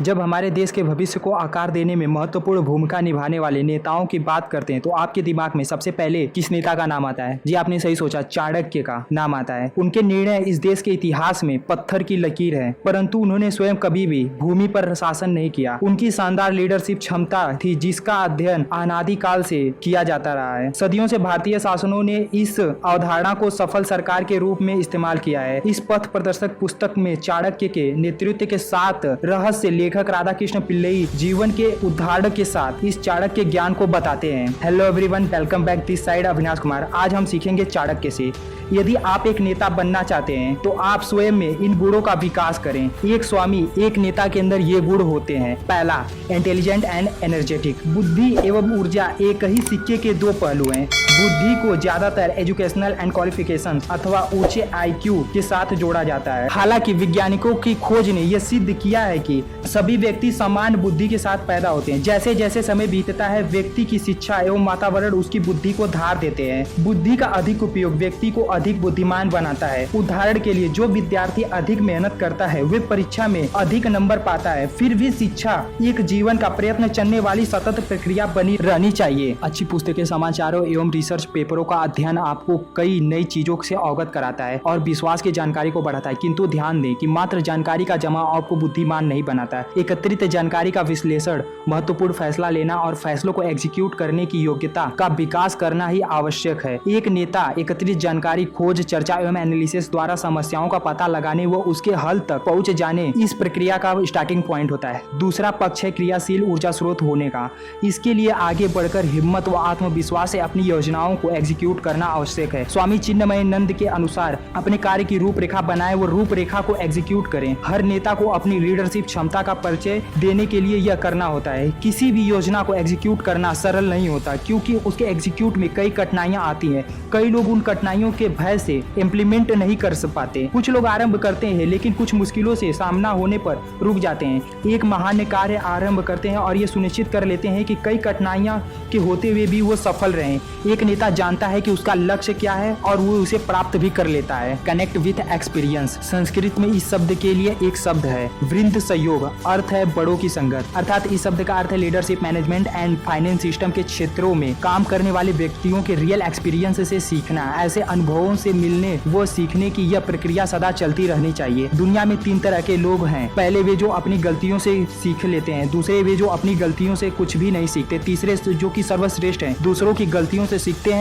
जब हमारे देश के भविष्य को आकार देने में महत्वपूर्ण भूमिका निभाने वाले नेताओं की बात करते हैं तो आपके दिमाग में सबसे पहले किस नेता का नाम आता है? जी आपने सही सोचा, चाणक्य का नाम आता है। उनके निर्णय इस देश के इतिहास में पत्थर की लकीर है, परंतु उन्होंने स्वयं कभी भी भूमि पर शासन नहीं किया। उनकी शानदार लीडरशिप क्षमता थी जिसका अध्ययन अनादिकाल से किया जाता रहा है। सदियों से भारतीय शासनों ने इस अवधारणा को सफल सरकार के रूप में इस्तेमाल किया है। इस पथ प्रदर्शक पुस्तक में चाणक्य के नेतृत्व के साथ रहस्य लेखक राधाकृष्ण पिल्लई जीवन के उदाहरण के साथ इस चाणक्य ज्ञान को बताते हैं। Hello everyone, welcome back this side Avinash Kumar. आज हम सीखेंगे चाणक्य से। यदि आप एक नेता बनना चाहते हैं तो आप स्वयं में इन गुणों का विकास करें। एक स्वामी एक नेता के अंदर ये गुण होते हैं। पहला, इंटेलिजेंट एंड एनर्जेटिक। बुद्धि एवं ऊर्जा एक ही सिक्के के दो पहलू हैं। बुद्धि को ज्यादातर एजुकेशनल एंड क्वालिफिकेशन अथवा ऊंचे IQ के साथ जोड़ा जाता है। हालांकि वैज्ञानिकों की खोज ने यह सिद्ध किया है कि सभी व्यक्ति समान बुद्धि के साथ पैदा होते हैं। जैसे जैसे समय बीतता है व्यक्ति की शिक्षा एवं वातावरण उसकी बुद्धि को धार देते हैं। बुद्धि का अधिक उपयोग व्यक्ति को अधिक बुद्धिमान बनाता है। उदाहरण के लिए जो विद्यार्थी अधिक मेहनत करता है वे परीक्षा में अधिक नंबर पाता है। फिर भी शिक्षा एक जीवन का प्रयत्न चलने वाली सतत प्रक्रिया बनी रहनी चाहिए। अच्छी पुस्तकें, समाचारों एवं रिसर्च पेपरों का अध्ययन आपको कई नई चीजों से अवगत कराता है और विश्वास की जानकारी को बढ़ाता है, किंतु ध्यान दें कि मात्र जानकारी का जमा आपको बुद्धिमान नहीं बनाता है। एकत्रित जानकारी का विश्लेषण, महत्वपूर्ण फैसला लेना और फैसलों को एग्जीक्यूट करने की योग्यता का विकास करना ही आवश्यक है। एक नेता एकत्रित जानकारी, खोज, चर्चा एवं एनालिसिस द्वारा समस्याओं का पता लगाने व उसके हल तक पहुंच जाने, इस प्रक्रिया का स्टार्टिंग पॉइंट होता है। दूसरा पक्ष है क्रियाशील ऊर्जा स्रोत होने का। इसके लिए आगे बढ़कर हिम्मत व आत्मविश्वास से अपनी योजनाओं को एग्जीक्यूट करना आवश्यक है। स्वामी चिन्मयानंद के अनुसार अपने कार्य की रूपरेखा बनाए वो रूपरेखा को एग्जीक्यूट करें। हर नेता को अपनी लीडरशिप क्षमता का परिचय देने के लिए यह करना होता है। किसी भी योजना को एग्जीक्यूट करना सरल नहीं होता, क्योंकि उसके एग्जीक्यूट में कई कठिनाइयां आती हैं। कई लोग उन कठिनाइयों के भय से इम्प्लीमेंट नहीं कर पाते। कुछ लोग आरंभ करते हैं लेकिन कुछ मुश्किलों से सामना होने पर रुक जाते हैं। एक महान कार्य आरंभ करते हैं और ये सुनिश्चित कर लेते हैं कि कई कठिनाइयां के होते हुए भी वो सफल रहें। एक नेता जानता है कि उसका लक्ष्य क्या है और वो उसे प्राप्त भी कर लेता है। Connect with experience. संस्कृत में इस शब्द के लिए एक शब्द है वृंद सहयोग, अर्थ है बड़ों की संगत। अर्थात इस शब्द का अर्थ है leadership, management and finance system के क्षेत्रों में काम करने वाले व्यक्तियों के रियल एक्सपीरियंस से सीखना। ऐसे अनुभवों से मिलने व सीखने की यह प्रक्रिया सदा चलती रहनी चाहिए। दुनिया में 3 तरह के लोग हैं। पहले वे जो अपनी गलतियों से सीख लेते हैं, दूसरे वे जो अपनी गलतियों से कुछ भी नहीं सीखते, तीसरे जो कि सर्वश्रेष्ठ हैं, दूसरों की गलतियों से सीखते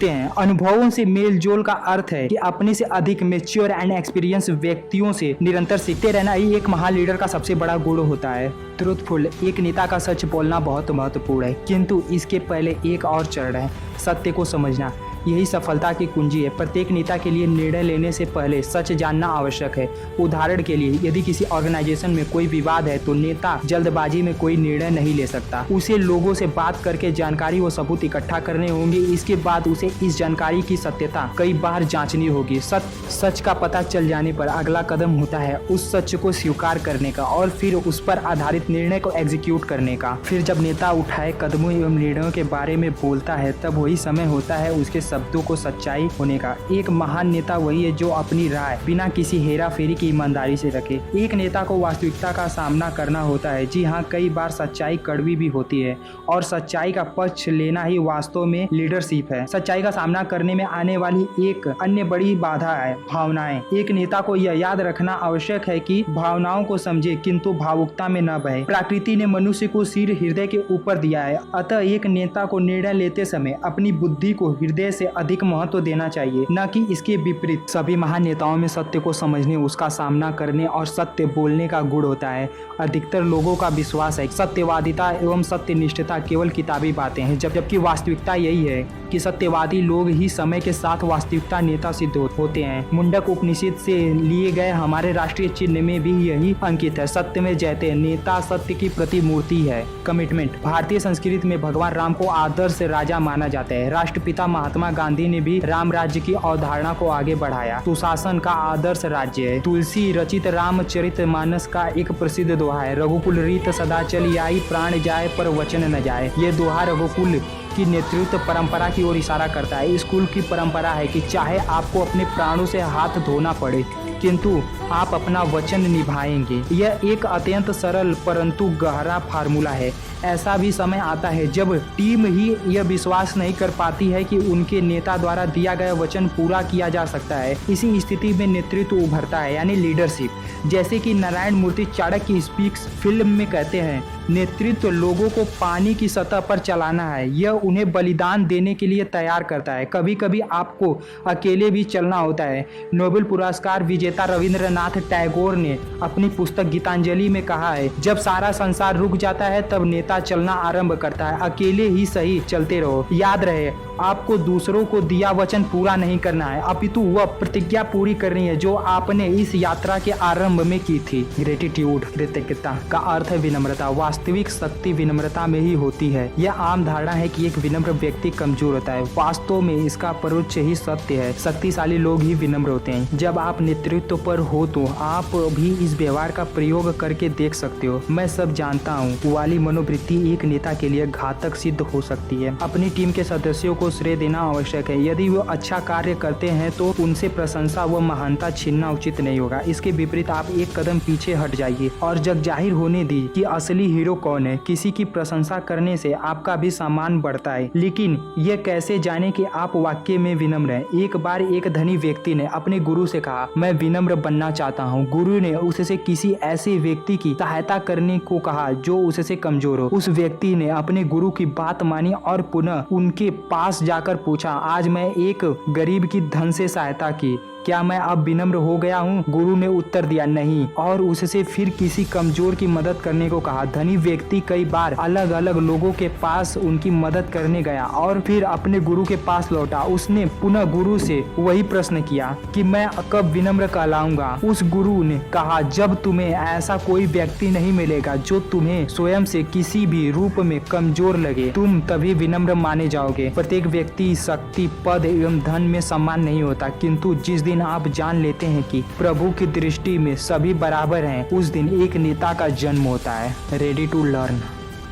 हैं। अनुभवों से मेल जोल का अर्थ है कि अपने से अधिक मैच्योर एंड एक्सपीरियंस व्यक्तियों से निरंतर सीखते रहना ही एक महान लीडर का सबसे बड़ा गुण होता है। ट्रूथफुल। एक नेता का सच बोलना बहुत महत्वपूर्ण है, किंतु इसके पहले एक और चरण है, सत्य को समझना। यही सफलता की कुंजी है। प्रत्येक नेता के लिए निर्णय लेने से पहले सच जानना आवश्यक है। उदाहरण के लिए यदि किसी ऑर्गेनाइजेशन में कोई विवाद है तो नेता जल्दबाजी में कोई निर्णय नहीं ले सकता। उसे लोगों से बात करके जानकारी व सबूत इकट्ठा करने होंगे। इसके बाद उसे इस जानकारी की सत्यता कई बार जांचनी होगी। सच का पता चल जाने पर अगला कदम होता है उस सच को स्वीकार करने का और फिर उस पर आधारित निर्णय को एग्जीक्यूट करने का। फिर जब नेता उठाए कदमों एवं निर्णयों के बारे में बोलता है तब वही समय होता है उसके शब्दों को सच्चाई होने का। एक महान नेता वही है जो अपनी राय बिना किसी हेरा फेरी की ईमानदारी से रखे। एक नेता को वास्तविकता का सामना करना होता है। जी हाँ, कई बार सच्चाई कड़वी भी होती है और सच्चाई का पक्ष लेना ही वास्तव में लीडरशिप है। सच्चाई का सामना करने में आने वाली एक अन्य बड़ी बाधा है भावनाएं। एक नेता को यह याद रखना आवश्यक है कि भावनाओं को समझे किंतु भावुकता में न बहे। प्रकृति ने मनुष्य को सिर हृदय के ऊपर दिया है, अतः एक नेता को निर्णय लेते समय अपनी बुद्धि को हृदय से अधिक महत्व देना चाहिए, न कि इसके विपरीत। सभी महान नेताओं में सत्य को समझने, उसका सामना करने और सत्य बोलने का गुण होता है। अधिकतर लोगों का विश्वास है सत्यवादिता एवं सत्यनिष्ठता केवल किताबी बातें हैं, जबकि वास्तविकता यही है कि सत्यवादी लोग ही समय के साथ वास्तविकता नेता सिद्ध होते हैं। मुंडक उपनिषद से लिए गए हमारे राष्ट्रीय चिन्ह में भी यही अंकित है, सत्य में जयते। नेता सत्य की प्रतिमूर्ति है। कमिटमेंट। भारतीय संस्कृति में भगवान राम को आदर्श राजा माना जाता है। राष्ट्रपिता महात्मा गांधी ने भी राम राज्य की अवधारणा को आगे बढ़ाया। सुशासन का आदर्श राज्य है। तुलसी रचित रामचरितमानस का एक प्रसिद्ध दोहा है, रघुकुल रीत सदा चली आई, प्राण जाए पर वचन न जाए। ये दोहा रघुकुल की नेतृत्व परंपरा की ओर इशारा करता है। इस कुल की परंपरा है कि चाहे आपको अपने प्राणों से हाथ धोना पड़े किंतु आप अपना वचन निभाएंगे। यह एक अत्यंत सरल परंतु गहरा फार्मूला है। ऐसा भी समय आता है जब टीम ही यह विश्वास नहीं कर पाती है कि उनके नेता द्वारा दिया गया वचन पूरा किया जा सकता है। इसी स्थिति में नेतृत्व उभरता है, यानी लीडरशिप। जैसे कि नारायण मूर्ति चाणक्य स्पीक्स फिल्म में कहते हैं, नेतृत्व लोगों को पानी की सतह पर चलाना है, यह उन्हें बलिदान देने के लिए तैयार करता है। कभी कभी आपको अकेले भी चलना होता है। नोबेल पुरस्कार विजेता रविंद्रनाथ टैगोर ने अपनी पुस्तक गीतांजलि में कहा है, जब सारा संसार रुक जाता है तब नेता चलना आरंभ करता है। अकेले ही सही, चलते रहो। याद रहे, आपको दूसरों को दिया वचन पूरा नहीं करना है, अपितु वह प्रतिज्ञा पूरी करनी है जो आपने इस यात्रा के आरंभ में की थी। ग्रेटिट्यूड, कृतज्ञता का अर्थ है विनम्रता। वास्तविक शक्ति विनम्रता में ही होती है। यह आम धारणा है कि एक विनम्र व्यक्ति कमजोर होता है। वास्तव में इसका परोक्ष ही सत्य है। शक्तिशाली लोग ही विनम्र होते हैं। जब आप नेतृत्व पर हो तो आप भी इस व्यवहार का प्रयोग करके देख सकते हो। मैं सब जानता हूँ वाली मनोवृत्ति एक नेता के लिए घातक सिद्ध हो सकती है। अपनी टीम के सदस्यों को श्रेय देना आवश्यक है। यदि वो अच्छा कार्य करते हैं तो उनसे प्रशंसा व महानता छीनना उचित नहीं होगा। इसके विपरीत आप एक कदम पीछे हट जाइए और जग जाहिर होने दी कि असली हीरो कौन है। किसी की प्रशंसा करने से आपका भी सम्मान बढ़ता है, लेकिन यह कैसे जाने कि आप वाकई में विनम्र हैं। एक बार एक धनी व्यक्ति ने अपने गुरु से कहा, मैं विनम्र बनना चाहता हूँ। गुरु ने उससे किसी ऐसे व्यक्ति की सहायता करने को कहा जो उससे कमजोर हो। उस व्यक्ति ने अपने गुरु की बात मानी और पुनः उनके पास जाकर पूछा, आज मैं एक गरीब की धन से सहायता की, क्या मैं अब विनम्र हो गया हूँ? गुरु ने उत्तर दिया, नहीं, और उससे फिर किसी कमजोर की मदद करने को कहा। धनी व्यक्ति कई बार अलग अलग लोगों के पास उनकी मदद करने गया और फिर अपने गुरु के पास लौटा। उसने पुनः गुरु से वही प्रश्न किया कि मैं कब विनम्र कहलाऊंगा। उस गुरु ने कहा, जब तुम्हें ऐसा कोई व्यक्ति नहीं मिलेगा जो तुम्हें स्वयं से किसी भी रूप में कमजोर लगे, तुम तभी विनम्र माने जाओगे। प्रत्येक व्यक्ति शक्ति, पद एवं धन में समान नहीं होता, किंतु जिस दिन आप जान लेते हैं कि प्रभु की दृष्टि में सभी बराबर हैं, उस दिन एक नेता का जन्म होता है। रेडी टू लर्न,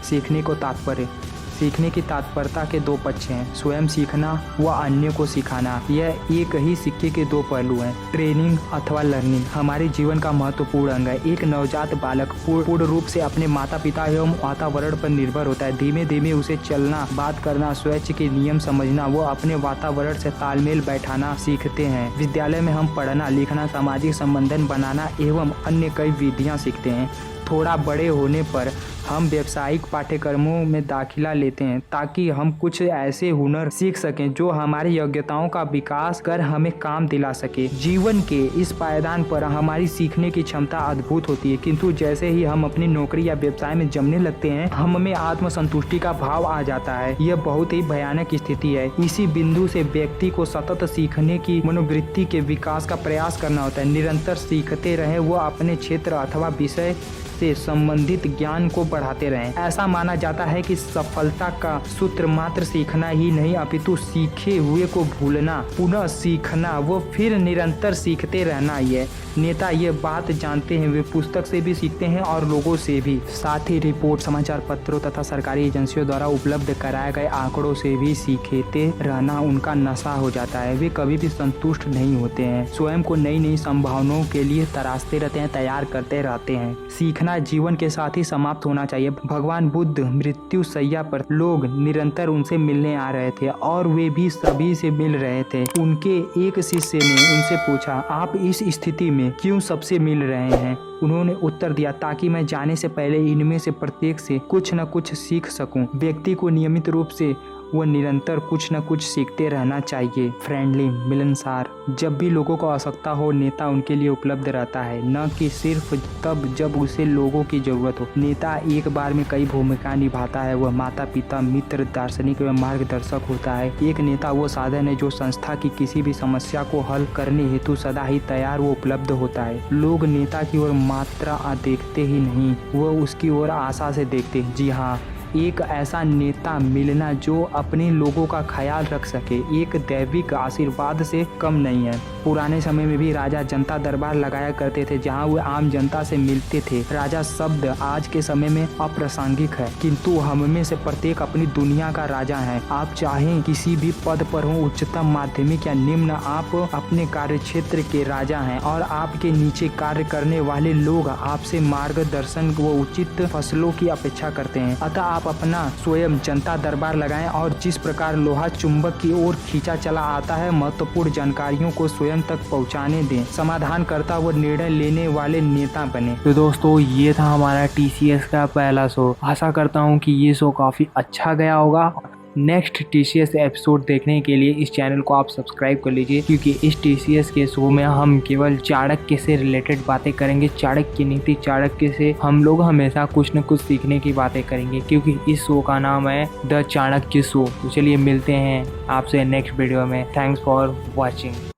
सीखने को तात्पर्य। सीखने की तत्परता के दो पक्ष हैं, स्वयं सीखना व अन्य को सिखाना। यह एक ही सिक्के के दो पहलू हैं। ट्रेनिंग अथवा लर्निंग हमारे जीवन का महत्वपूर्ण अंग है। एक नवजात बालक पूर्ण रूप से अपने माता पिता एवं वातावरण पर निर्भर होता है। धीमे धीमे उसे चलना, बात करना, स्वच्छ के नियम समझना, वो अपने वातावरण से तालमेल बैठाना सीखते हैं। विद्यालय में हम पढ़ना, लिखना, सामाजिक संबंधन बनाना एवं अन्य कई विधियाँ सीखते हैं। थोड़ा बड़े होने पर हम व्यावसायिक पाठ्यक्रमों में दाखिला लेते हैं ताकि हम कुछ ऐसे हुनर सीख सकें जो हमारी योग्यताओं का विकास कर हमें काम दिला सके। जीवन के इस पायदान पर हमारी सीखने की क्षमता अद्भुत होती है, किंतु जैसे ही हम अपनी नौकरी या व्यवसाय में जमने लगते हैं, हमें आत्मसंतुष्टि का भाव आ जाता है। यह बहुत ही भयानक स्थिति है। इसी बिंदु से व्यक्ति को सतत सीखने की मनोवृत्ति के विकास का प्रयास करना होता है। निरंतर सीखते रहे, वो अपने क्षेत्र अथवा विषय से संबंधित ज्ञान को बढ़ाते रहें। ऐसा माना जाता है कि सफलता का सूत्र मात्र सीखना ही नहीं, अपितु सीखे हुए को भूलना, पुनः सीखना, वो फिर निरंतर सीखते रहना ही है। नेता ये बात जानते हैं, वे पुस्तक से भी सीखते हैं और लोगों से भी। साथ ही रिपोर्ट, समाचार पत्रों तथा सरकारी एजेंसियों द्वारा उपलब्ध कराए गए आंकड़ों से भी सीखते रहना उनका नशा हो जाता है। वे कभी भी संतुष्ट नहीं होते हैं, स्वयं को नई नई संभावनाओं के लिए तराशते रहते हैं, तैयार करते रहते हैं। सीखना जीवन के साथ ही समाप्त होना चाहिए। भगवान बुद्ध मृत्यु शैया पर, लोग निरंतर उनसे मिलने आ रहे थे और वे भी सभी से मिल रहे थे। उनके एक शिष्य ने उनसे पूछा, आप इस स्थिति में क्यों सबसे मिल रहे हैं? उन्होंने उत्तर दिया, ताकि मैं जाने से पहले इनमें से प्रत्येक से कुछ न कुछ सीख सकूं। व्यक्ति को नियमित रूप से वो निरंतर कुछ न कुछ सीखते रहना चाहिए। फ्रेंडली, मिलनसार, जब भी लोगों को आवश्यकता हो, नेता उनके लिए उपलब्ध रहता है, न कि सिर्फ तब जब उसे लोगों की जरूरत हो। नेता एक बार में कई भूमिका निभाता है। वह माता पिता, मित्र, दार्शनिक एवं मार्गदर्शक होता है। एक नेता वो साधन है जो संस्था की किसी भी समस्या को हल करने हेतु सदा ही तैयार वो उपलब्ध होता है। लोग नेता की ओर मात्रा देखते ही नहीं, वह उसकी ओर आशा से देखते हैं। जी हाँ, एक ऐसा नेता मिलना जो अपने लोगों का ख्याल रख सके एक दैविक आशीर्वाद से कम नहीं है। पुराने समय में भी राजा जनता दरबार लगाया करते थे जहां वो आम जनता से मिलते थे। राजा शब्द आज के समय में अप्रासंगिक है, किंतु हम में से प्रत्येक अपनी दुनिया का राजा है। आप चाहें किसी भी पद पर हो, उच्चतम, माध्यमिक या निम्न, आप अपने कार्य क्षेत्र के राजा हैं और आपके नीचे कार्य करने वाले लोग आपसे मार्गदर्शन व उचित फसलों की अपेक्षा करते हैं। अतः आप अपना स्वयं जनता दरबार लगाएं और जिस प्रकार लोहा चुंबक की ओर खींचा चला आता है, महत्वपूर्ण जानकारियों को स्वयं तक पहुंचाने दें। समाधान करता व निर्णय लेने वाले नेता बने। तो दोस्तों ये था हमारा TCS का पहला शो। आशा करता हूँ कि ये शो काफ़ी अच्छा गया होगा। नेक्स्ट TCS एपिसोड देखने के लिए इस चैनल को आप सब्सक्राइब कर लीजिए, क्योंकि इस TCS के शो में हम केवल चाणक्य से रिलेटेड बातें करेंगे। चाणक्य नीति, चाणक्य से हम लोग हमेशा कुछ न कुछ सीखने की बातें करेंगे, क्योंकि इस शो का नाम है द चाणक्य शो। तो चलिए मिलते हैं आपसे नेक्स्ट वीडियो में। Thanks for watching.